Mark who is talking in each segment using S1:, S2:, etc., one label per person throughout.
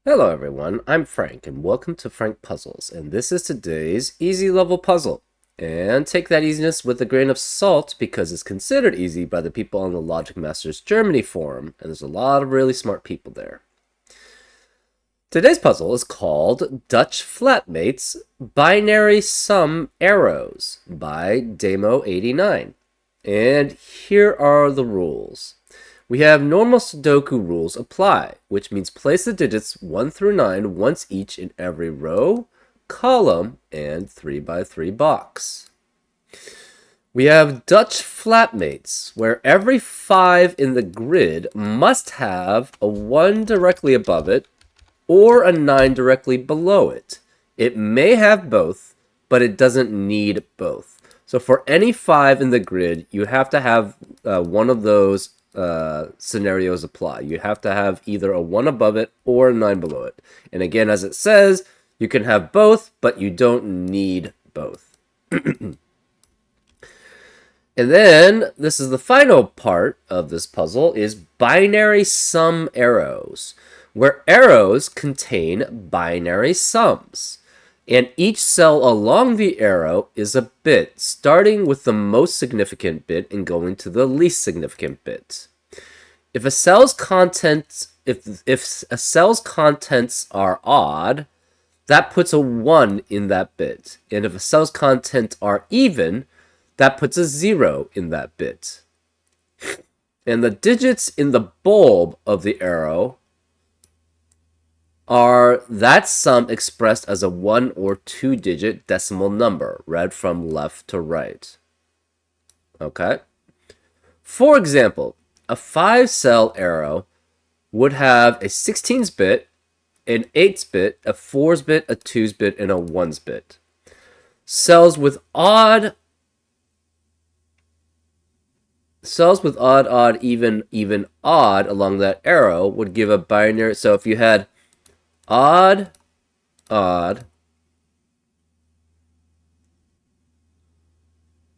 S1: Hello everyone, I'm Frank and welcome to Frank Puzzles, and this is today's easy level puzzle. And take that easiness with a grain of salt because it's considered easy by the people on the Logic Masters Germany forum, and there's a lot of really smart people there. Today's puzzle is called Dutch Flatmates Binary Sum Arrows by Damo89. And here are the rules. We have normal Sudoku rules apply, which means place the digits 1 through 9 once each in every row, column, and 3x3 box. We have Dutch flatmates, where every 5 in the grid must have a 1 directly above it or a 9 directly below it. It may have both, but it doesn't need both. So for any 5 in the grid, you have to have one of those scenarios apply. You have to have either a 1 above it or a 9 below it. And again, as it says, you can have both, but you don't need both. And then, this is the final part of this puzzle, is binary sum arrows, where arrows contain binary sums. And each cell along the arrow is a bit, starting with the most significant bit and going to the least significant bit. If a cell's contents are odd, that puts a 1 in that bit. And if a cell's contents are even, that puts a 0 in that bit. And the digits in the bulb of the arrow are that sum expressed as a 1 or 2 digit decimal number, read from left to right. Okay? For example, a 5-cell arrow would have a 16's bit, an 8's bit, a 4's bit, a 2's bit, and a 1's bit. Cells with odd, odd, even, odd along that arrow would give a binary. So if you had odd, odd.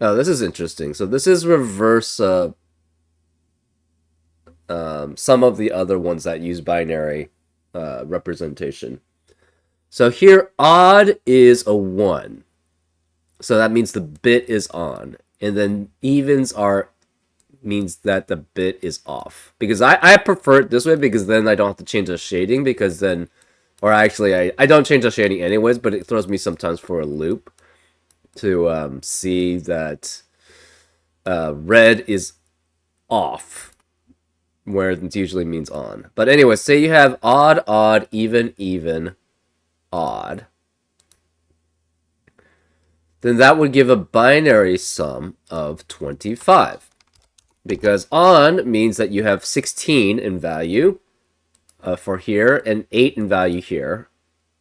S1: Oh, this is interesting. So this is reverse some of the other ones that use binary representation. So here, odd is a 1. So that means the bit is on. And then evens means that the bit is off. Because I prefer it this way because then I don't have to change the shading because then... Or actually, I don't change the shading anyways, but it throws me sometimes for a loop to see that red is off, where it usually means on. But anyway, say you have odd, odd, even, even, odd. Then that would give a binary sum of 25. Because on means that you have 16 in value, for here, and 8 in value here.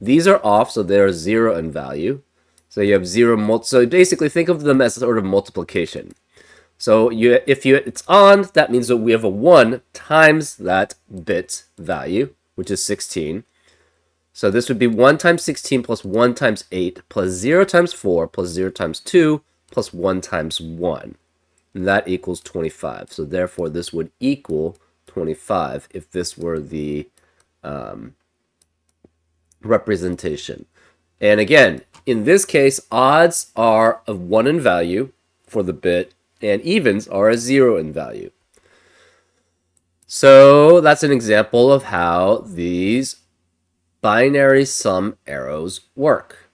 S1: These are off, so they're 0 in value. So you have 0 so basically think of them as sort of multiplication. So if it's on, that means that we have a 1 times that bit value, which is 16. So this would be 1 times 16 plus 1 times 8 plus 0 times 4 plus 0 times 2 plus 1 times 1. And that equals 25. So therefore this would equal 25 if this were the representation. And again, in this case, odds are of 1 in value for the bit, and evens are a 0 in value. So that's an example of how these binary sum arrows work.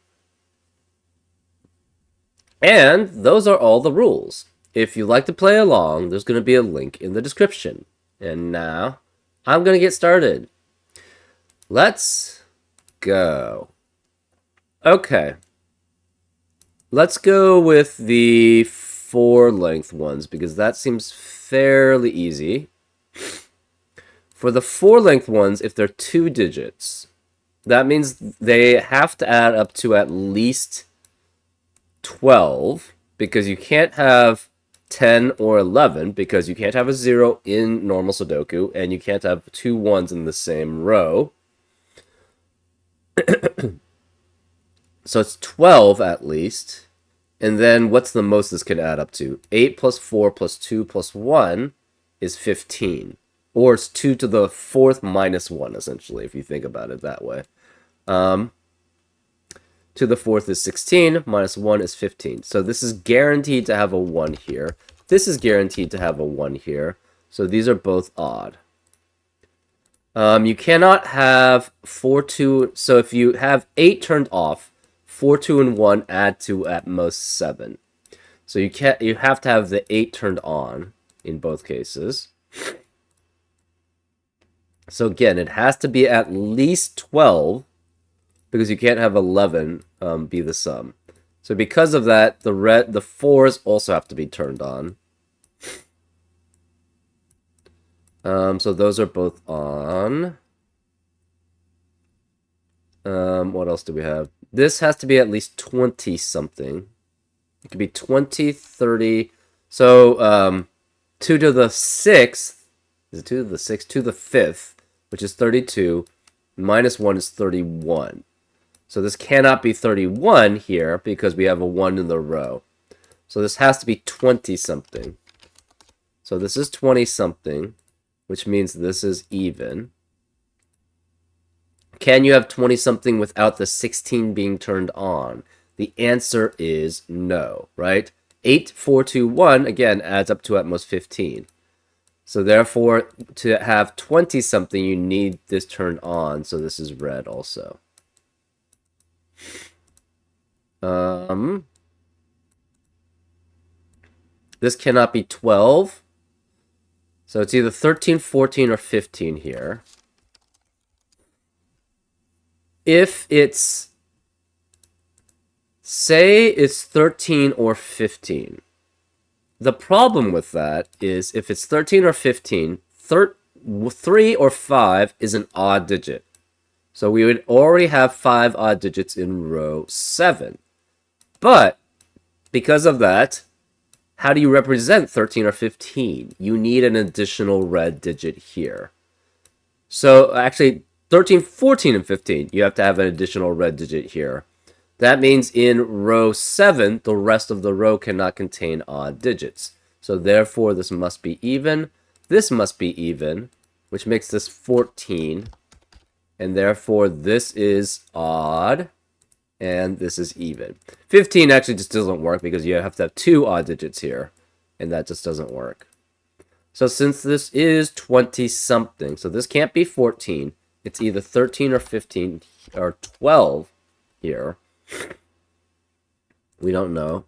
S1: And those are all the rules. If you'd like to play along, there's going to be a link in the description. And now, I'm going to get started. Let's go. Okay. Let's go with the 4-length ones, because that seems fairly easy. For the 4-length ones, if they're 2 digits, that means they have to add up to at least 12, because you can't have 10 or 11 because you can't have a 0 in normal Sudoku and you can't have 2 1s in the same row. So it's 12 at least. And then what's the most this can add up to? 8 plus 4 plus 2 plus 1 is 15. Or it's 2 to the 4th minus 1, essentially, if you think about it that way. 2 to the 4th is 16, minus 1 is 15. So this is guaranteed to have a 1 here. This is guaranteed to have a 1 here. So these are both odd. You cannot have 4, 2... So if you have 8 turned off, 4, 2, and 1 add to at most 7. So you have to have the 8 turned on in both cases. So again, it has to be at least 12, because you can't have 11 be the sum. So because of that, the 4s also have to be turned on. So those are both on. What else do we have? This has to be at least 20 something. It could be 20, 30. So 2 to the 6th, is it 2 to the 6th? 2 to the 5th, which is 32, minus 1 is 31. So this cannot be 31 here because we have a 1 in the row. So this has to be 20 something. So this is 20 something, which means this is even. Can you have 20 something without the 16 being turned on? The answer is no, right? 8, 4, 2, 1, again, adds up to at most 15. So therefore, to have 20 something, you need this turned on. So this is red also. This cannot be 12. So it's either 13, 14, or 15 here. If it's, say it's 13 or 15. The problem with that is if it's 13 or 15, 3 or 5 is an odd digit. So we would already have 5 odd digits in row 7. But because of that, how do you represent 13 or 15? You need an additional red digit here. So actually, 13, 14, and 15, you have to have an additional red digit here. That means in row 7, the rest of the row cannot contain odd digits. So therefore, this must be even. This must be even, which makes this 14. And therefore, this is odd. And this is even. 15 actually just doesn't work because you have to have 2 odd digits here. And that just doesn't work. So since this is 20-something, so this can't be 14. It's either 13 or 15 or 12 here. We don't know.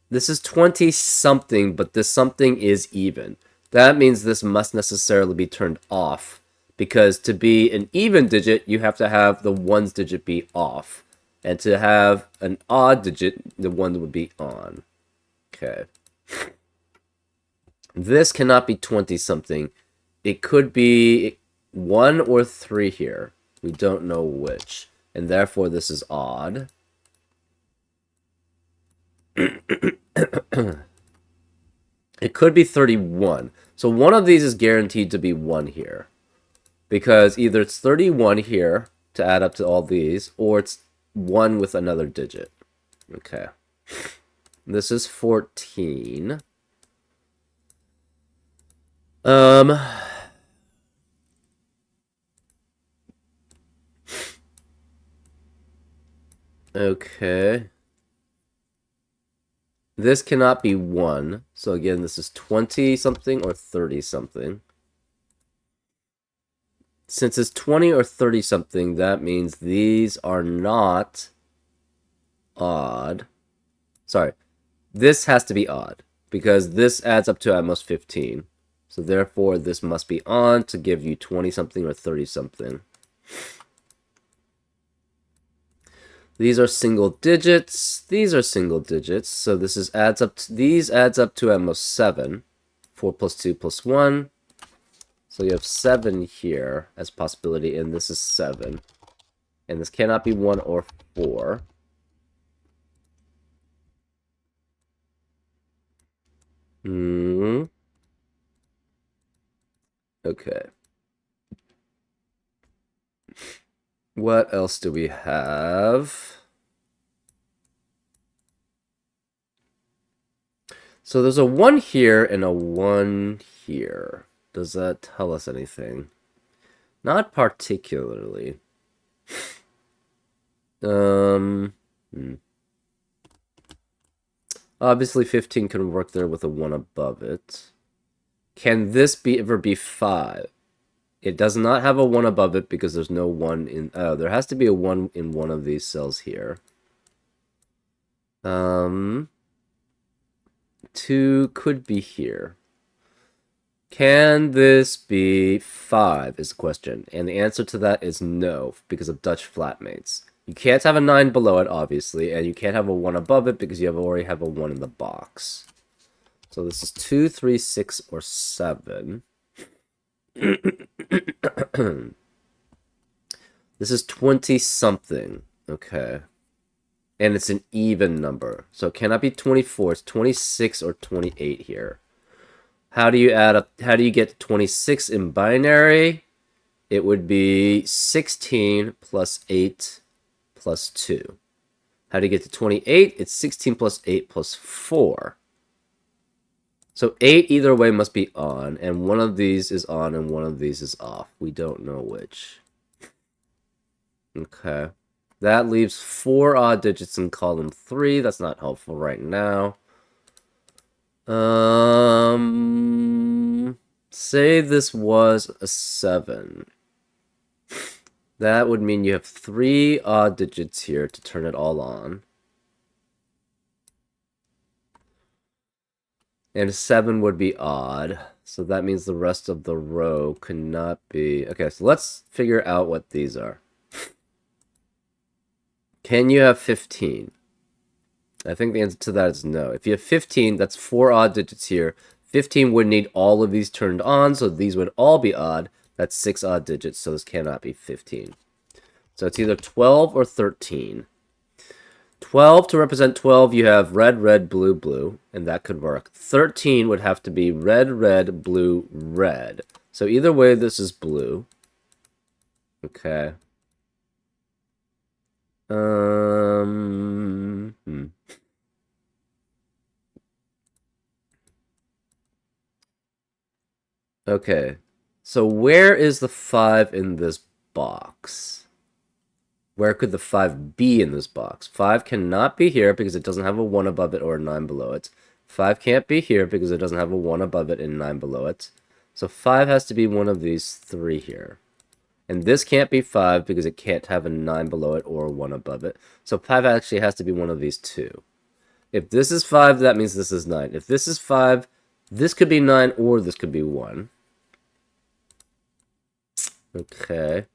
S1: This is 20-something, but this something is even. That means this must necessarily be turned off. Because to be an even digit, you have to have the ones digit be off. And to have an odd digit, the one would be on. Okay. This cannot be 20-something. It could be 1 or 3 here. We don't know which. And therefore, this is odd. It could be 31. So one of these is guaranteed to be 1 here. Because either it's 31 here to add up to all these, or it's 1 with another digit. Okay. This is 14. Okay. This cannot be 1. So again, this is 20-something or 30-something. Since it's 20 or 30-something, that means these are not odd. Sorry. This has to be odd, because this adds up to at most 15. So therefore, this must be on to give you 20-something or 30-something. These are single digits. These are single digits. So this is these adds up to at most 7. 4 plus 2 plus 1. So you have 7 here as possibility, and this is 7. And this cannot be 1 or 4. Okay. What else do we have? So there's a 1 here and a 1 here. Does that tell us anything? Not particularly. Hmm. Obviously 15 can work there with a 1 above it. Can this ever be 5? It does not have a 1 above it because there's no 1 in... Oh, there has to be a 1 in one of these cells here. 2 could be here. Can this be 5 is the question. And the answer to that is no, because of Dutch flatmates. You can't have a 9 below it, obviously, and you can't have a 1 above it because you already have a 1 in the box. So this is 2, 3, 6, or 7. This is 20-something. Okay. And it's an even number. So it cannot be 24. It's 26 or 28 here. How do you add up? How do you get 26 in binary? It would be 16 plus 8 plus 2. How do you get to 28? It's 16 plus 8 plus 4. So 8 either way must be on, and one of these is on and one of these is off. We don't know which. Okay. That leaves 4 odd digits in column 3. That's not helpful right now. Say this was a 7. That would mean you have 3 odd digits here to turn it all on. And 7 would be odd. So that means the rest of the row cannot be... Okay, so let's figure out what these are. Can you have 15? I think the answer to that is no. If you have 15, that's 4 odd digits here. 15 would need all of these turned on, so these would all be odd. That's 6 odd digits, so this cannot be 15. So it's either 12 or 13. 12, to represent 12, you have red, red, blue, blue, and that could work. 13 would have to be red, red, blue, red. So either way, this is blue. Okay. Okay. So where is the 5 in this box? Where could the 5 be in this box? 5 cannot be here because it doesn't have a 1 above it or a 9 below it. 5 can't be here because it doesn't have a 1 above it and 9 below it. So 5 has to be one of these 3 here. And this can't be 5 because it can't have a 9 below it or a 1 above it. So 5 actually has to be one of these 2. If this is 5, that means this is 9. If this is 5, this could be 9 or this could be 1. Okay.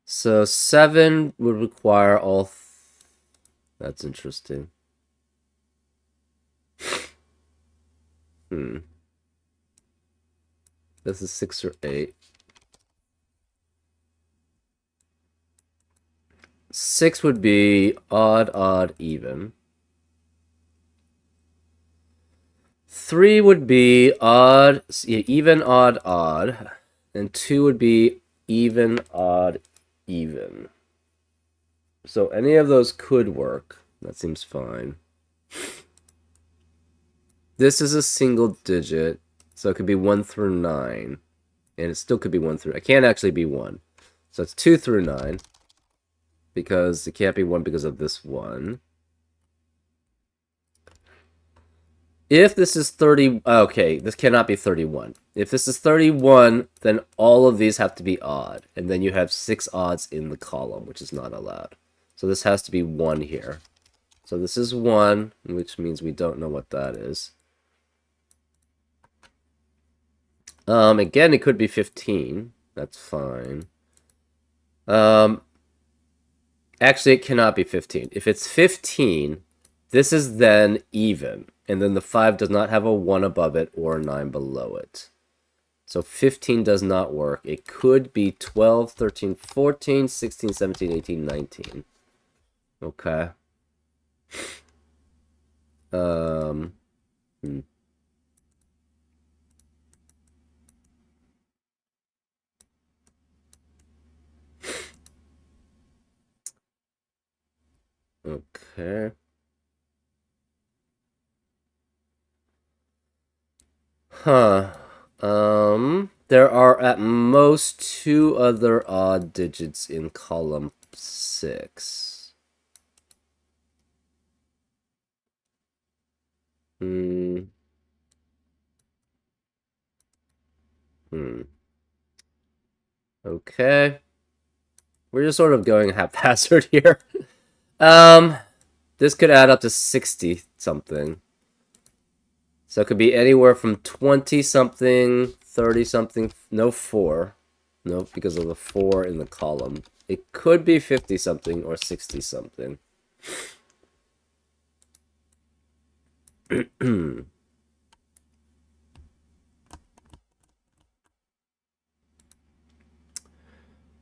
S1: So 7 would require all... That's interesting. This is 6 or 8. 6 would be odd, odd, even. 3 would be odd, even, odd, odd. And 2 would be even, odd, even. So any of those could work. That seems fine. This is a single digit, so it could be 1 through 9. And it still could be 1 through... It can't actually be 1. So it's 2 through 9. Because it can't be 1 because of this 1. If this is 30... Okay, this cannot be 31. If this is 31, then all of these have to be odd. And then you have 6 odds in the column, which is not allowed. So this has to be 1 here. So this is 1, which means we don't know what that is. Again, it could be 15. That's fine. Actually, it cannot be 15. If it's 15, this is then even. And then the 5 does not have a 1 above it or a 9 below it. So 15 does not work. It could be 12, 13, 14, 16, 17, 18, 19. Okay. Okay. Huh. There are at most 2 other odd digits in column 6. Hmm. Hmm. Okay. We're just sort of going haphazard here. Um, this could add up to 60 something. So it could be anywhere from 20 something, 30 something, no 4. Nope, because of the 4 in the column. It could be 50 something or 60 something.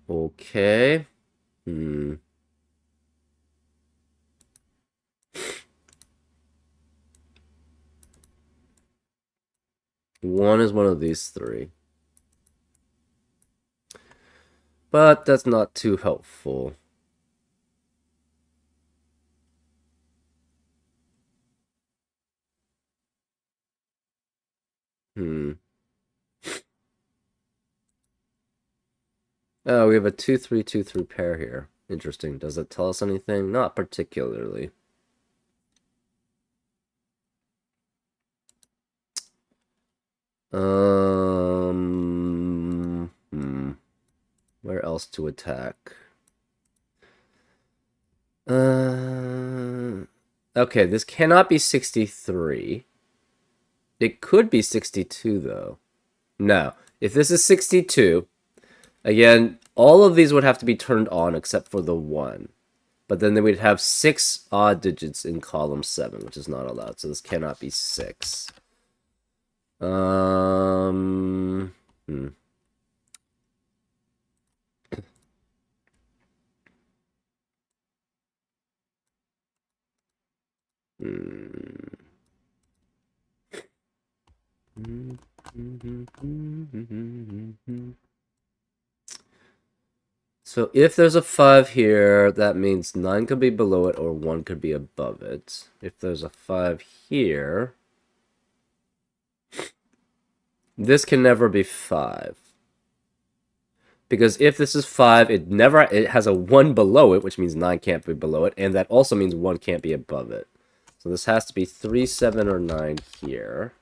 S1: Okay. Hmm. One is one of these 3. But that's not too helpful. Hmm. Oh, we have a 2-3-2-3 pair here. Interesting. Does it tell us anything? Not particularly. Where else to attack? Okay, this cannot be 63. It could be 62, though. No. If this is 62, again, all of these would have to be turned on except for the 1. But then we'd have 6 odd digits in column 7, which is not allowed. So this cannot be 6. Hmm. So if there's a 5 here, that means 9 could be below it or 1 could be above it. If there's a 5 here, this can never be 5. Because if this is 5, it has a 1 below it, which means 9 can't be below it, and that also means 1 can't be above it. So this has to be 3, 7, or 9 here.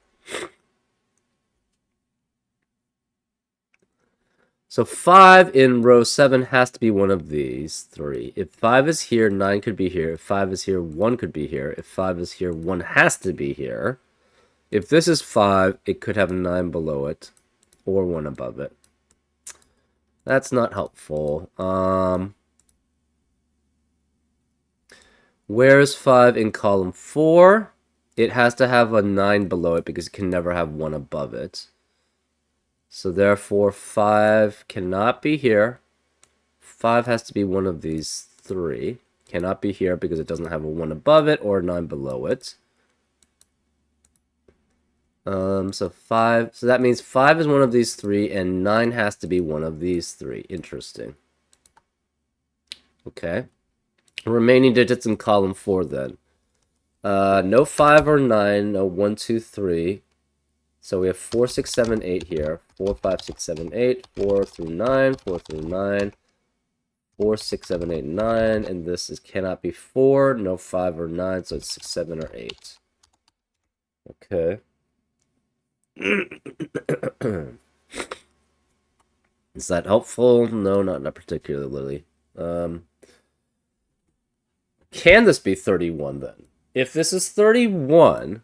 S1: So 5 in row 7 has to be one of these 3. If 5 is here, 9 could be here. If 5 is here, 1 could be here. If 5 is here, 1 has to be here. If this is 5, it could have 9 below it or 1 above it. That's not helpful. Where's 5 in column 4? It has to have a 9 below it because it can never have 1 above it. So therefore, 5 cannot be here. 5 has to be one of these 3. Cannot be here because it doesn't have a 1 above it or a 9 below it. So 5. So that means 5 is one of these 3, and 9 has to be one of these 3. Interesting. Okay. Remaining digits in column 4 then. No 5 or 9. No 1, 2, 3. So we have 4, 6, 7, 8 here. 4, 5, 6, 7, 8. 4 through 9. 4 through 9. 4, 6, 7, 8, 9. And this cannot be 4. No 5 or 9. So it's 6, 7, or 8. Okay. Is that helpful? No, not particularly. Can this be 31 then? If this is 31,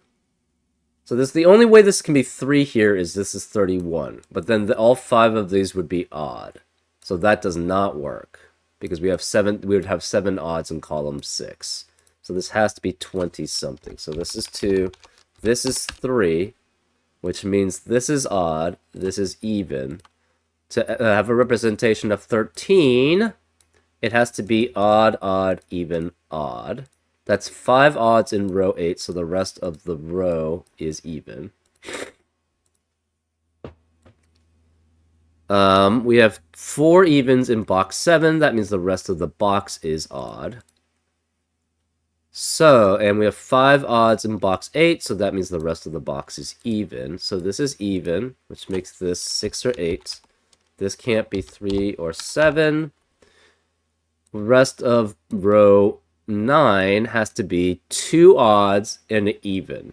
S1: so the only way this can be 3 here is this is 31. But then all 5 of these would be odd. So that does not work. Because we would have 7 odds in column 6. So this has to be 20 something. So this is 2. This is 3. Which means this is odd. This is even. To have a representation of 13, it has to be odd, odd, even, odd. That's 5 odds in row 8, so the rest of the row is even. We have 4 evens in box 7. That means the rest of the box is odd. So, and we have 5 odds in box 8, so that means the rest of the box is even. So this is even, which makes this 6 or 8. This can't be 3 or 7. The rest of row 9 has to be 2 odds and an even.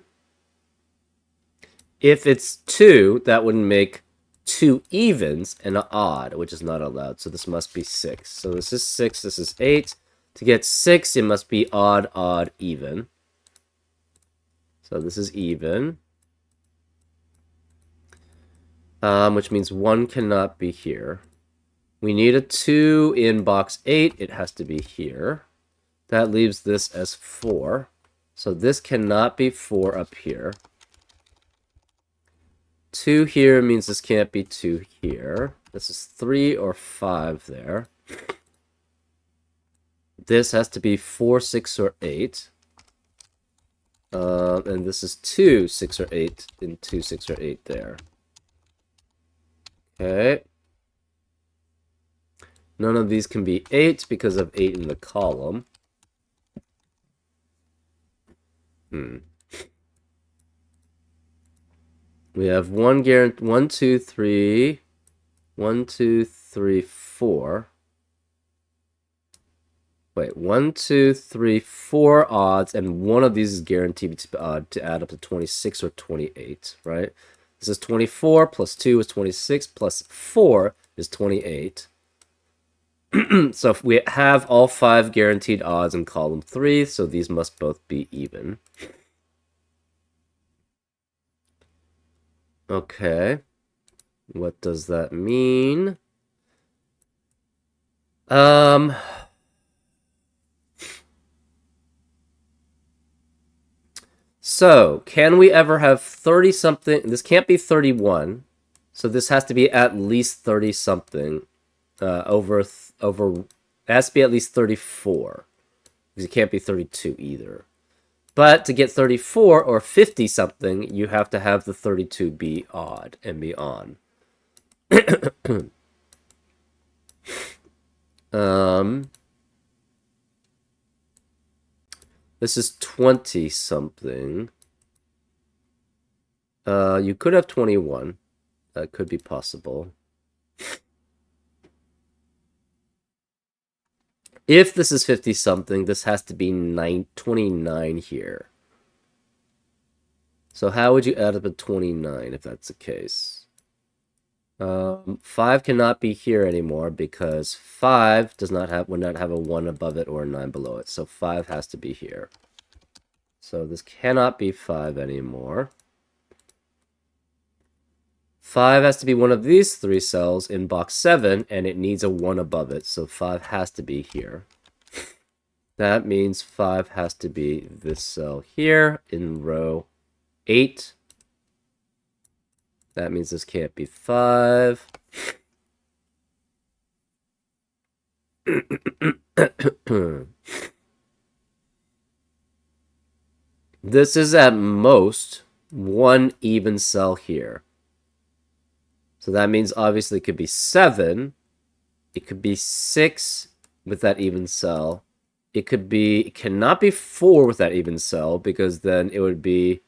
S1: If it's 2, that would make 2 evens and an odd, which is not allowed. So this must be 6. So this is 6, this is 8. To get 6, it must be odd, odd, even. So this is even. Which means 1 cannot be here. We need a 2 in box 8. It has to be here. That leaves this as 4. So this cannot be 4 up here. 2 here means this can't be 2 here. This is 3 or 5 there. This has to be 4, 6, or 8. And this is 2, 6, or 8, and 2, 6, or 8 there. Okay. None of these can be 8 because of 8 in the column. We have 1, 2, 3, 1, 2, 3, 4. Wait, 1, 2, 3, 4 odds, and one of these is guaranteed to add up to 26 or 28, right? This is 24, plus 2 is 26, plus 4 is 28. So if we have all 5 guaranteed odds in column 3, so these must both be even. Okay. What does that mean? So, can we ever have 30-something? This can't be 31. So this has to be at least 30-something. It has to be at least 34. Because it can't be 32 either. But to get 34 or 50-something, you have to have the 32 be odd and be on. This is 20-something. You could have 21. That could be possible. If this is 50-something, this has to be 29 here. So how would you add up a 29 if that's the case? 5 cannot be here anymore because 5 would not have a 1 above it or a 9 below it. So 5 has to be here. So this cannot be 5 anymore. 5 has to be one of these 3 cells in box 7, and it needs a 1 above it, so 5 has to be here. That means 5 has to be this cell here in row 8. That means this can't be 5. This is at most 1 even cell here. So that means obviously it could be 7. It could be 6 with that even cell. It cannot be 4 with that even cell because then it would be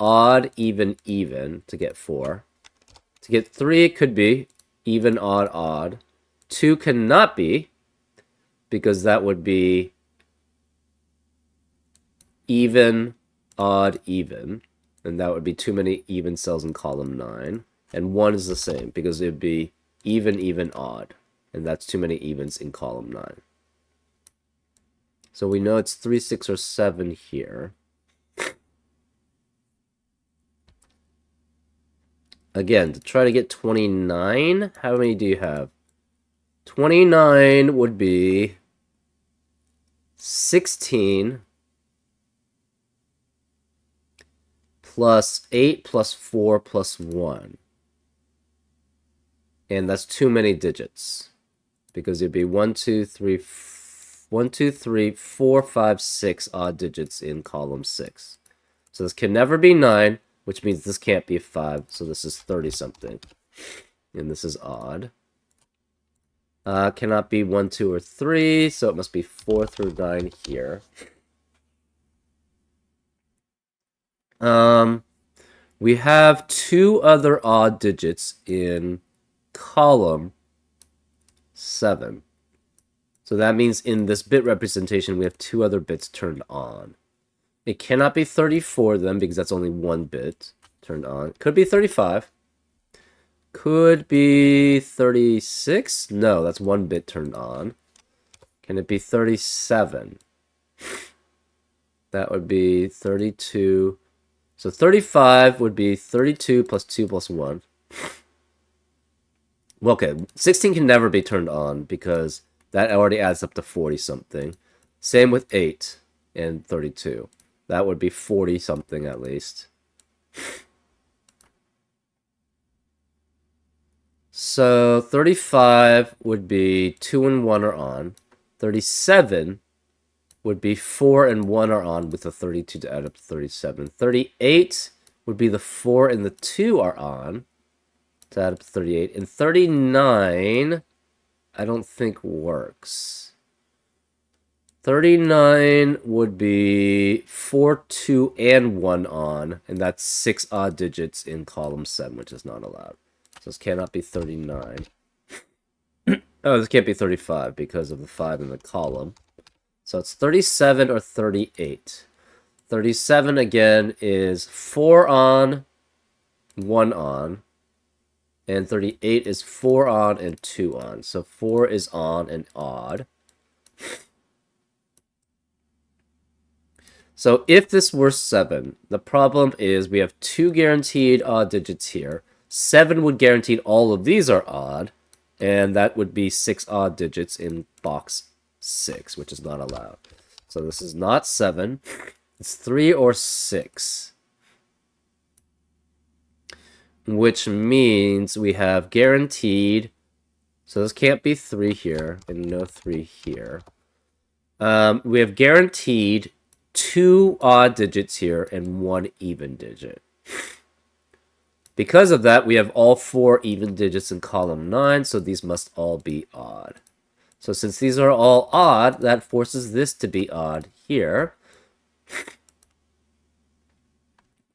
S1: odd, even, even to get 4. To get 3, it could be even, odd, odd. 2 cannot be because that would be even, odd, even. And that would be too many even cells in column 9. And 1 is the same because it would be even, even, odd. And that's too many evens in column 9. So we know it's 3, 6, or 7 here. Again, to try to get 29, how many do you have? 29 would be 16 plus 8 plus 4 plus 1. And that's too many digits. Because it'd be 1, 2, 3, 4, 5, 6 odd digits in column 6. So this can never be 9, which means this can't be 5. So this is 30-something. And this is odd. Cannot be 1, 2, or 3, so it must be 4 through 9 here. We have two other odd digits in column 7. So that means in this bit representation, we have two other bits turned on. It cannot be 34 then, because that's only one bit turned on. Could be 35. Could be 36. No, that's one bit turned on. Can it be 37? That would be 32. So 35 would be 32 plus 2 plus 1. Well, okay, 16 can never be turned on because that already adds up to 40-something. Same with 8 and 32. That would be 40-something at least. So 35 would be 2 and 1 are on. 37 would be 4 and 1 are on with the 32 to add up to 37. 38 would be the 4 and the 2 are on to add up to 38. And 39, I don't think works. 39 would be 4, 2, and 1 on, and that's 6 odd digits in column 7, which is not allowed. So this cannot be 39. Oh, this can't be 35 because of the 5 in the column. So it's 37 or 38. 37 again is 4 on, 1 on. And 38 is 4 on and 2 on. So 4 is on and odd. So if this were 7, the problem is we have 2 guaranteed odd digits here. 7 would guarantee all of these are odd. And that would be 6 odd digits in box 6, which is not allowed. So this is not 7. It's 3 or 6. Which means we have guaranteed. So this can't be 3 here, and no 3 here. We have guaranteed 2 odd digits here and 1 even digit. Because of that, we have all 4 even digits in column 9, so these must all be odd. So since these are all odd, that forces this to be odd here.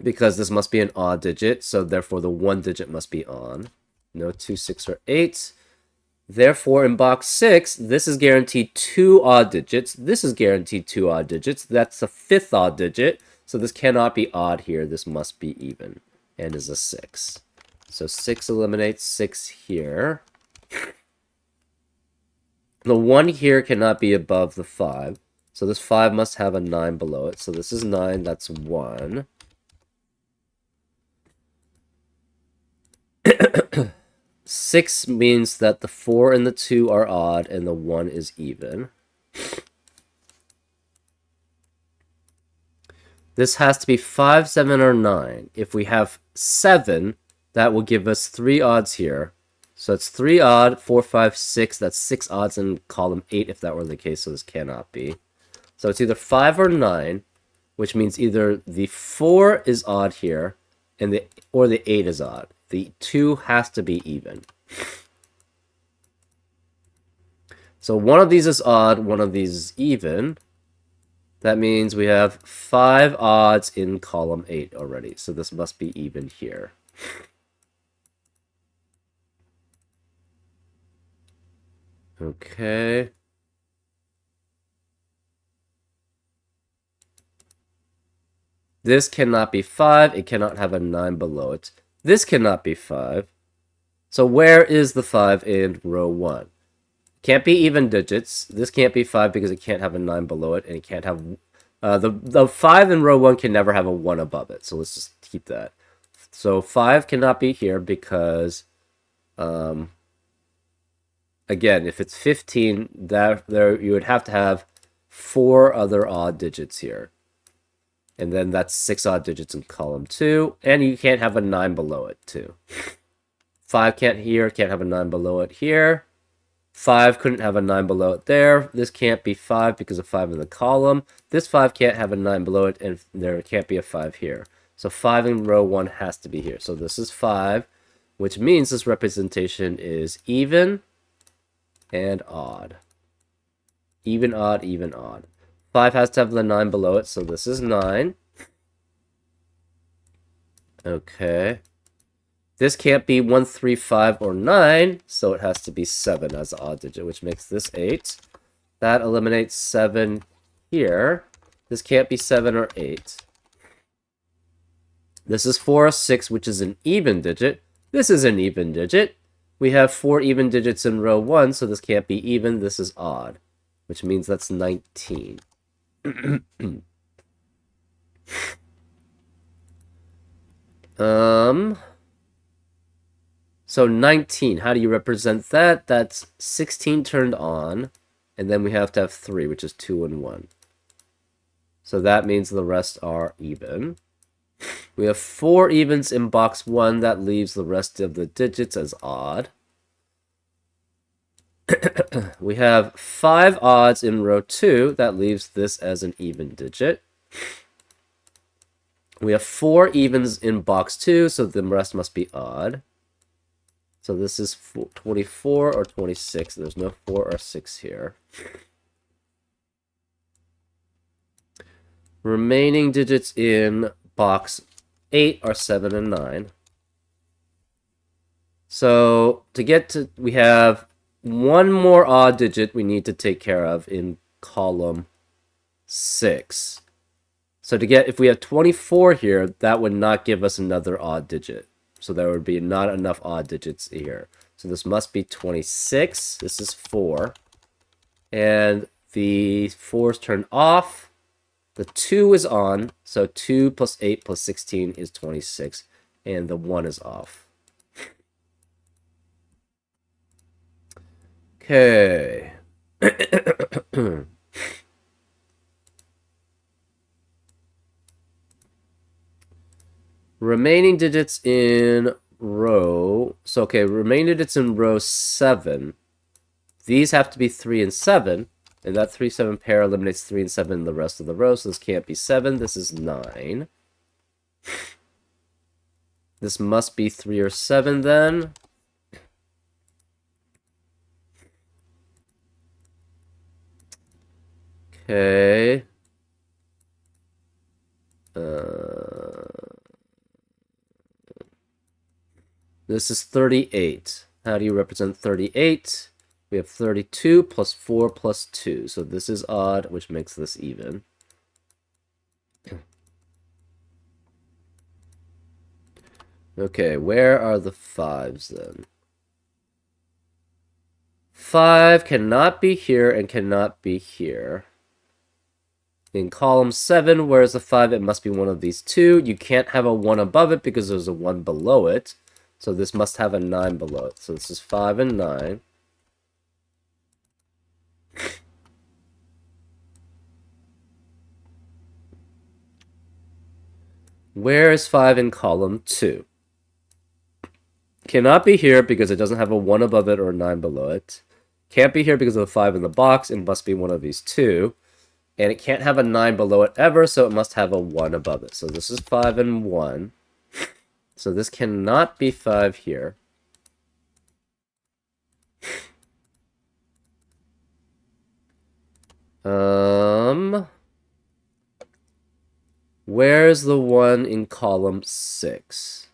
S1: Because this must be an odd digit, so therefore the 1 digit must be on. No 2, 6, or 8. Therefore, in box 6, this is guaranteed 2 odd digits. This is guaranteed 2 odd digits. That's the 5th odd digit. So this cannot be odd here. This must be even. And is a 6. So 6 eliminates 6 here. The 1 here cannot be above the 5. So this 5 must have a 9 below it. So this is 9. That's 1. Six means that the 4 and the 2 are odd and the 1 is even. This has to be 5, 7, or 9. If we have 7, that will give us 3 odds here. So it's 3 odd, 4, 5, 6. That's 6 odds in column 8 if that were the case, so this cannot be. So it's either 5 or 9, which means either the 4 is odd here and or the 8 is odd. The 2 has to be even. So one of these is odd, one of these is even. That means we have 5 odds in column 8 already. So this must be even here. Okay. This cannot be 5. It cannot have a 9 below it. This cannot be 5. So where is the 5 in row 1? Can't be even digits. This can't be 5 because it can't have a 9 below it, and it can't have... the 5 in row 1 can never have a 1 above it, so let's just keep that. So 5 cannot be here because... again, if it's 15, there you would have to have 4 other odd digits here. And then that's 6 odd digits in column 2. And you can't have a 9 below it, too. 5 can't have a 9 below it here. 5 couldn't have a 9 below it there. This can't be 5 because of 5 in the column. This 5 can't have a 9 below it, and there can't be a 5 here. So 5 in row 1 has to be here. So this is 5, which means this representation is even and odd. Even, odd, even, odd. 5 has to have the 9 below it, so this is 9. Okay. This can't be 1, 3, 5, or 9, so it has to be 7 as an odd digit, which makes this 8. That eliminates 7 here. This can't be 7 or 8. This is 4 or 6, which is an even digit. This is an even digit. We have 4 even digits in row 1, so this can't be even. This is odd, which means that's 19. So 19, how do you represent that? That's 16 turned on, and then we have to have 3, which is 2 and 1. So that means the rest are even. We have 4 evens in box 1. That leaves the rest of the digits as odd. We have 5 odds in row 2. That leaves this as an even digit. We have 4 evens in box 2, so the rest must be odd. So this is 24 or 26. There's no 4 or 6 here. Remaining digits in box 8 are 7 and 9. So to get to, we have one more odd digit we need to take care of in column 6. So to get, if we have 24 here, that would not give us another odd digit. So there would be not enough odd digits here. So this must be 26. This is 4. And the 4 is turned off. The 2 is on. So 2 plus 8 plus 16 is 26. And the 1 is off. Okay. Remaining digits in row... So, okay, remaining digits in row 7. These have to be 3 and 7. And that 3-7 pair eliminates 3 and 7 in the rest of the row. So this can't be 7. This is 9. This must be 3 or 7 then. Okay. This is 38. How do you represent 38? We have 32 plus 4 plus 2. So this is odd, which makes this even. Okay, where are the 5s then? 5 cannot be here and cannot be here. In column 7, where is the 5? It must be one of these two. You can't have a 1 above it because there's a 1 below it. So this must have a 9 below it. So this is 5 and 9. Where is 5 in column 2? Cannot be here because it doesn't have a 1 above it or a 9 below it. Can't be here because of the 5 in the box. It must be one of these two. And it can't have a 9 below it ever, so it must have a 1 above it. So this is 5 and 1. So this cannot be 5 here. Where's the 1 in column 6?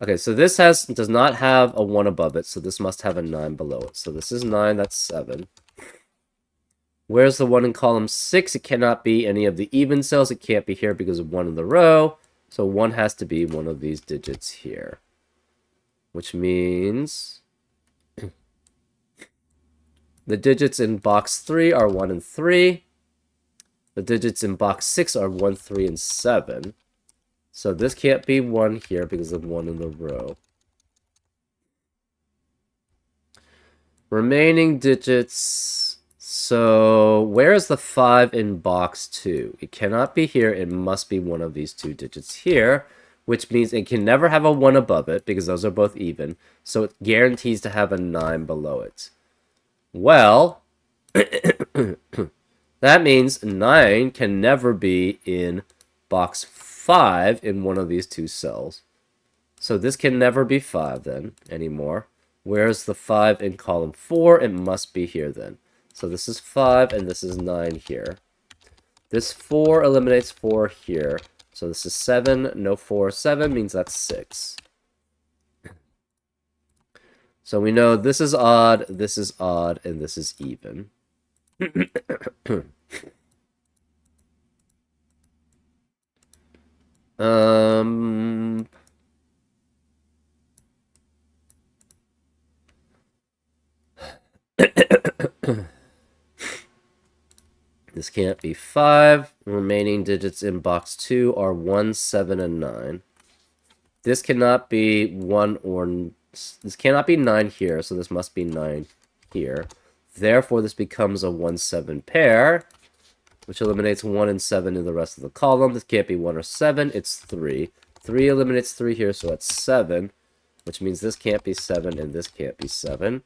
S1: Okay, so this does not have a 1 above it, so this must have a 9 below it. So this is 9, that's 7. Where's the 1 in column 6? It cannot be any of the even cells. It can't be here because of 1 in the row. So 1 has to be one of these digits here. Which means the digits in box 3 are 1 and 3. The digits in box 6 are 1, 3, and 7. So this can't be 1 here because of 1 in the row. Remaining digits. So where is the 5 in box 2? It cannot be here. It must be one of these two digits here, which means it can never have a 1 above it because those are both even. So it guarantees to have a 9 below it. Well, that means 9 can never be in box 5 in one of these two cells. So this can never be 5 then anymore. Where's the 5 in column 4? It must be here then. So this is 5 and this is 9 here. This 4 eliminates 4 here. So this is 7, no 4, 7 means that's 6. So we know this is odd, and this is even. This can't be 5. Remaining digits in box 2 are 1, 7, and 9. This cannot be 1 or... This cannot be 9 here, so this must be 9 here. Therefore, this becomes a 1, 7 pair, which eliminates 1 and 7 in the rest of the column. This can't be 1 or 7, it's 3. 3 eliminates 3 here, so that's 7, which means this can't be 7 and this can't be 7.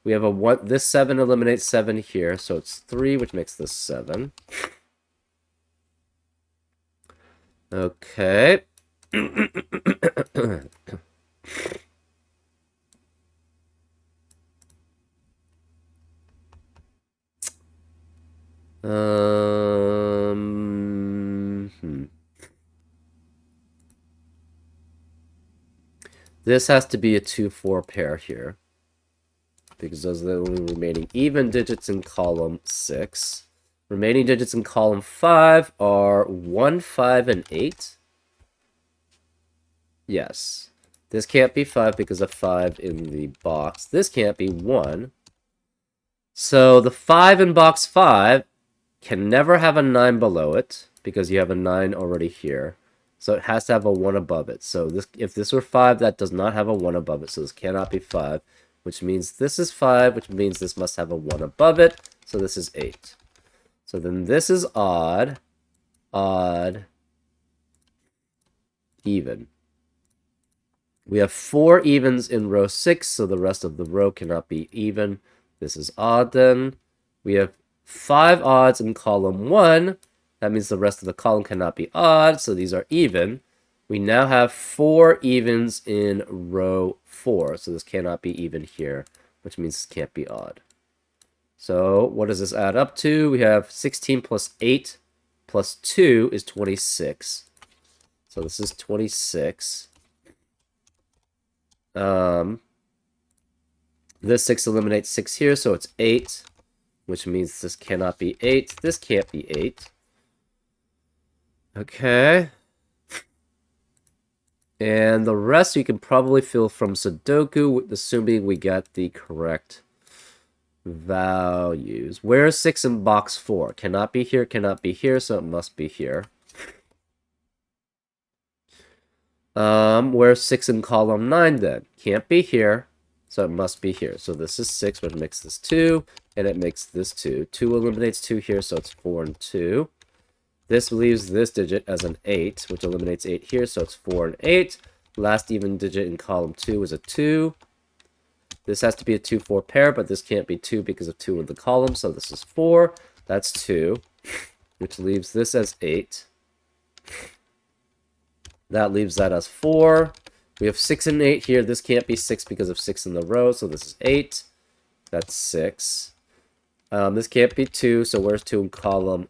S1: We have a 1. This 7 eliminates 7 here, so it's 3, which makes this 7. Okay. This has to be a 2-4 pair here, because those are the only remaining even digits in column 6. Remaining digits in column 5 are 1, 5, and 8. Yes. This can't be 5 because of 5 in the box. This can't be 1. So the 5 in box 5 can never have a 9 below it, because you have a 9 already here. So it has to have a 1 above it. So this, if this were 5, that does not have a 1 above it. So this cannot be 5, which means this is 5, which means this must have a 1 above it. So this is 8. So then this is odd, odd, even. We have 4 evens in row 6, so the rest of the row cannot be even. This is odd then. We have 5 odds in column 1. That means the rest of the column cannot be odd, so these are even. We now have 4 evens in row 4, so this cannot be even here, which means this can't be odd. So what does this add up to? We have 16 plus 8 plus 2 is 26. So this is 26. This 6 eliminates 6 here, so it's 8, which means this cannot be 8. This can't be 8. Okay. And the rest you can probably fill from Sudoku, assuming we get the correct values. Where is 6 in box 4? Cannot be here, so it must be here. Where's 6 in column 9 then? Can't be here, so it must be here. So this is 6, which makes this 2, and it makes this 2. 2 eliminates 2 here, so it's 4 and 2. This leaves this digit as an 8, which eliminates 8 here, so it's 4 and 8. Last even digit in column 2 is a 2. This has to be a 2-4 pair, but this can't be 2 because of 2 in the column, so this is 4. That's 2, which leaves this as 8. That leaves that as 4. We have 6 and 8 here. This can't be 6 because of 6 in the row, so this is 8. That's 6. This can't be 2, so where's 2 in column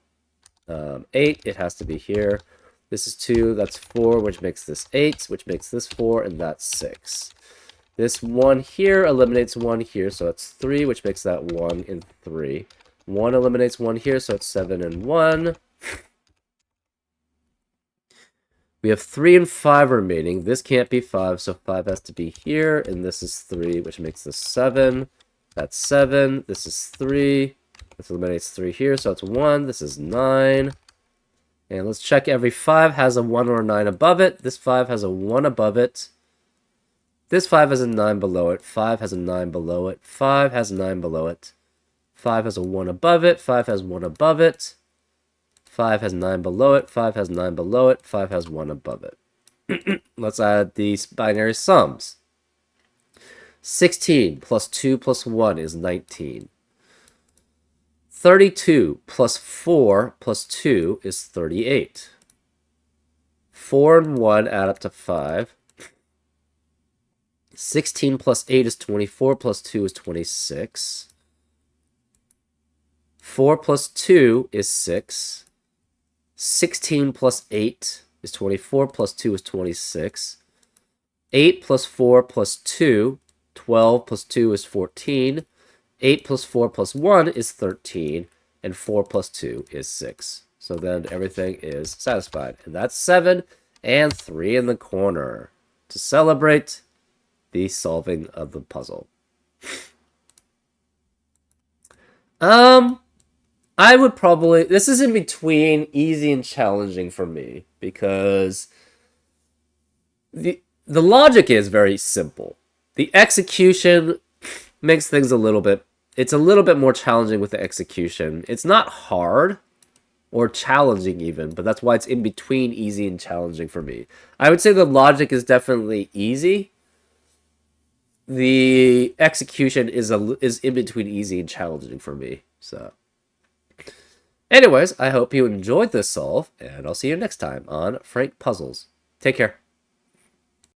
S1: 8? It has to be here. This is 2, that's 4, which makes this 8, which makes this 4, and that's 6. This 1 here eliminates 1 here, so it's 3, which makes that 1 and 3. 1 eliminates 1 here, so it's 7 and 1. We have 3 and 5 remaining. This can't be 5, so 5 has to be here, and this is 3, which makes this 7. That's 7. This is 3. This eliminates 3 here, so it's 1. This is 9. And let's check every 5 has a 1 or a 9 above it. This 5 has a 1 above it. This 5 has a 9 below it. 5 has a 9 below it. 5 has a 9 below it. 5 has a 1 above it. 5 has 1 above it. 5 has 9 below it. 5 has 9 below it. 5 has 1 above it. Let's add these binary sums. 16 plus 2 plus 1 is 19. 32 plus 4 plus 2 is 38. 4 and 1 add up to 5. 16 plus 8 is 24, plus 2 is 26. 4 plus 2 is 6. 16 plus 8 is 24, plus 2 is 26. 8 plus 4 plus 2, 12 plus 2 is 14. 8 plus 4 plus 1 is 13. And 4 plus 2 is 6. So then everything is satisfied. And that's 7 and 3 in the corner to celebrate the solving of the puzzle. I would probably... This is in between easy and challenging for me. Because the logic is very simple. The execution makes things a little bit... It's a little bit more challenging with the execution. It's not hard or challenging even, but that's why it's in between easy and challenging for me. I would say the logic is definitely easy. The execution is in between easy and challenging for me. So, anyways, I hope you enjoyed this solve, and I'll see you next time on Frank Puzzles. Take care.